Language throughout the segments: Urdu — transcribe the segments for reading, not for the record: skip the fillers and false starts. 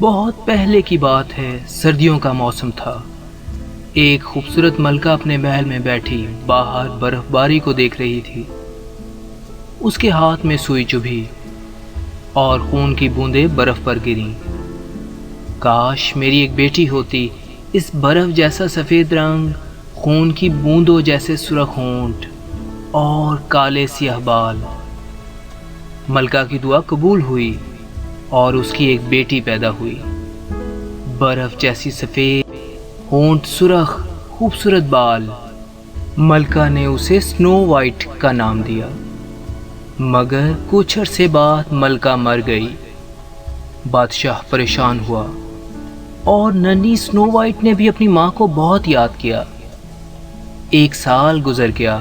بہت پہلے کی بات ہے، سردیوں کا موسم تھا۔ ایک خوبصورت ملکہ اپنے محل میں بیٹھی باہر برف باری کو دیکھ رہی تھی۔ اس کے ہاتھ میں سوئی چبھی اور خون کی بوندیں برف پر گریں۔ کاش میری ایک بیٹی ہوتی، اس برف جیسا سفید رنگ، خون کی بوندوں جیسے سرخ ہونٹ اور کالے سیاہ بال۔ ملکہ کی دعا قبول ہوئی اور اس کی ایک بیٹی پیدا ہوئی۔ برف جیسی سفید، ہونٹ سرخ، خوبصورت بال۔ ملکہ نے اسے سنو وائٹ کا نام دیا۔ مگر کچھ عرصے بعد ملکہ مر گئی۔ بادشاہ پریشان ہوا اور ننھی سنو وائٹ نے بھی اپنی ماں کو بہت یاد کیا۔ 1 سال گزر گیا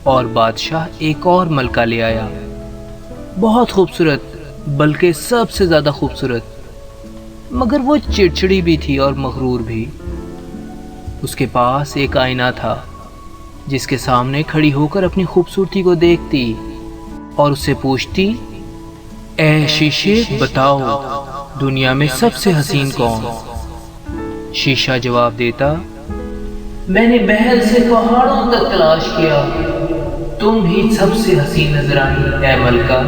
اور بادشاہ ایک اور ملکہ لے آیا، بہت خوبصورت، بلکہ سب سے زیادہ خوبصورت، مگر وہ چڑچڑی بھی تھی اور مغرور بھی۔ اس کے پاس ایک آئینہ تھا جس کے سامنے کھڑی ہو کر اپنی خوبصورتی کو دیکھتی اور اس سے پوچھتی، اے شیشے بتاؤ دنیا میں سب سے حسین کون؟ شیشہ جواب دیتا، میں نے محل سے پہاڑوں تک تلاش کیا، تم ہی سب سے حسین نظر آئی اے ملکہ۔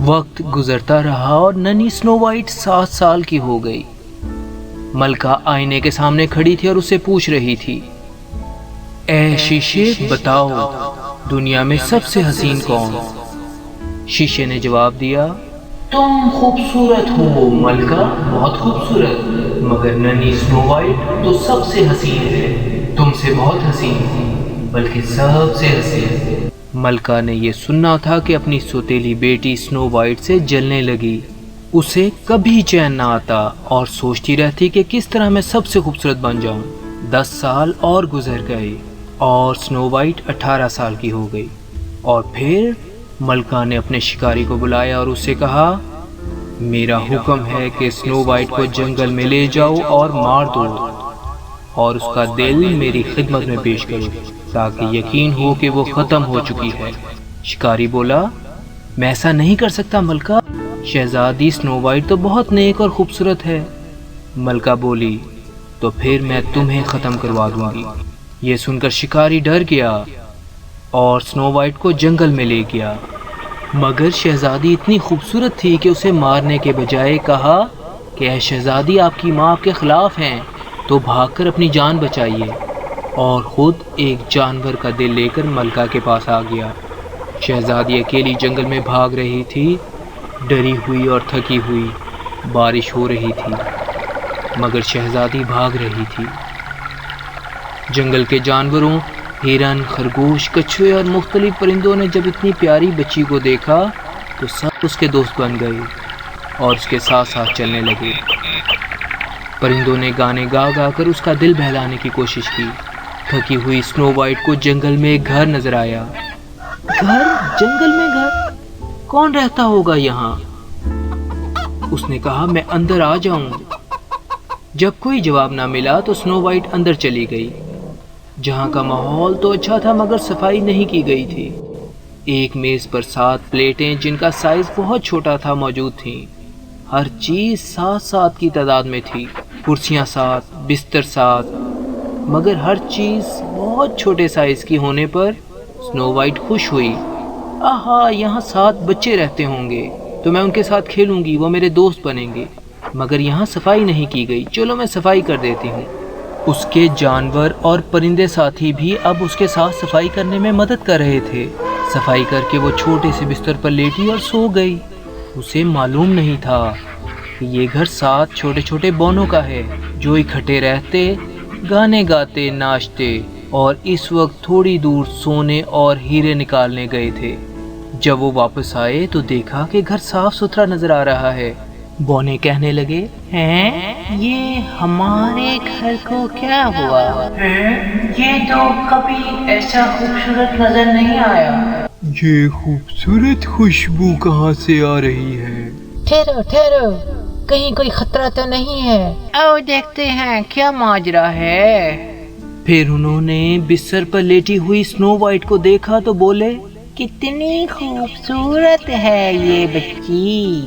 وقت گزرتا رہا اور ننھی سنو وائٹ 7 سال کی ہو گئی۔ ملکہ آئینے کے سامنے کھڑی تھی اور اسے پوچھ رہی تھی، اے شیشے بتاؤ دنیا میں سب سے حسین کون؟ شیشے نے جواب دیا، تم خوبصورت ہو ملکہ، بہت خوبصورت، مگر ننھی سنو وائٹ تو سب سے حسین ہے، تم سے بہت حسین، بلکہ سب سے حسین۔ ملکہ نے یہ سننا تھا کہ اپنی سوتیلی بیٹی سنو وائٹ سے جلنے لگی۔ اسے کبھی چین نہ آتا اور سوچتی رہتی کہ کس طرح میں سب سے خوبصورت بن جاؤں۔ 10 سال اور گزر گئے اور سنو وائٹ 18 سال کی ہو گئی۔ اور پھر ملکہ نے اپنے شکاری کو بلایا اور اس سے کہا، میرا حکم ہے کہ سنو وائٹ کو جنگل میں لے جاؤ اور مار دو اور اس کا دل میری خدمت میں پیش کرو تاکہ یقین ہو کہ وہ ختم ہو چکی ہے۔ شکاری بولا، میں ایسا نہیں کر سکتا ملکہ، شہزادی سنو وائٹ تو بہت نیک اور خوبصورت ہے۔ ملکہ بولی، تو پھر میں تمہیں ختم کروا دوں گی۔ یہ سن کر شکاری ڈر گیا اور سنو وائٹ کو جنگل میں لے گیا، مگر شہزادی اتنی خوبصورت تھی کہ اسے مارنے کے بجائے کہا کہ اے شہزادی، آپ کی ماں آپ کے خلاف ہیں، تو بھاگ کر اپنی جان بچائیے، اور خود ایک جانور کا دل لے کر ملکہ کے پاس آ گیا۔ شہزادی اکیلی جنگل میں بھاگ رہی تھی، ڈری ہوئی اور تھکی ہوئی۔ بارش ہو رہی تھی مگر شہزادی بھاگ رہی تھی۔ جنگل کے جانوروں، ہرن، خرگوش، کچھوے اور مختلف پرندوں نے جب اتنی پیاری بچی کو دیکھا تو سب اس کے دوست بن گئے اور اس کے ساتھ ساتھ چلنے لگے۔ پرندوں نے گانے گا گا کر اس کا دل بہلانے کی کوشش کی۔ تھکی ہوئی سنو وائٹ کو جنگل میں ایک گھر نظر آیا۔ گھر؟ جنگل میں گھر؟ کون رہتا ہوگا یہاں؟ اس نے کہا، میں اندر آ جاؤں۔ جب کوئی جواب نہ ملا تو سنو وائٹ اندر چلی گئی۔ جہاں کا ماحول تو اچھا تھا مگر صفائی نہیں کی گئی تھی۔ ایک میز پر 7 پلیٹیں جن کا سائز بہت چھوٹا تھا موجود تھیں۔ ہر چیز 7 کی تعداد میں تھی، کرسیاں 7، بستر 7، مگر ہر چیز بہت چھوٹے سائز کی ہونے پر سنو وائٹ خوش ہوئی۔ آہا، یہاں 7 بچے رہتے ہوں گے تو میں ان کے ساتھ کھیلوں گی، وہ میرے دوست بنیں گے، مگر یہاں صفائی نہیں کی گئی، چلو میں صفائی کر دیتی ہوں۔ اس کے جانور اور پرندے ساتھی بھی اب اس کے ساتھ صفائی کرنے میں مدد کر رہے تھے۔ صفائی کر کے وہ چھوٹے سے بستر پر لیٹی اور سو گئی۔ اسے معلوم نہیں تھا کہ یہ گھر 7 چھوٹے چھوٹے بونوں کا ہے جو اکٹھے رہتے، گانے گاتے، ناچتے اور اس وقت تھوڑی دور سونے اور ہیرے نکالنے گئے تھے۔ جب وہ واپس آئے تو دیکھا کہ گھر صاف ستھرا نظر آ رہا ہے۔ بونے کہنے لگے، ہیں یہ ہمارے گھر کو کیا ہوا؟ یہ تو کبھی ایسا خوبصورت نظر نہیں آیا۔ یہ خوبصورت خوشبو کہاں سے آ رہی ہے؟ ٹھہرو ٹھہرو، کہیں کوئی خطرہ تو نہیں ہے، آؤ دیکھتے ہیں کیا ماجرا ہے۔ پھر انہوں نے بستر پر لیٹی ہوئی سنو وائٹ کو دیکھا تو بولے، کتنی خوبصورت ہے یہ بچی،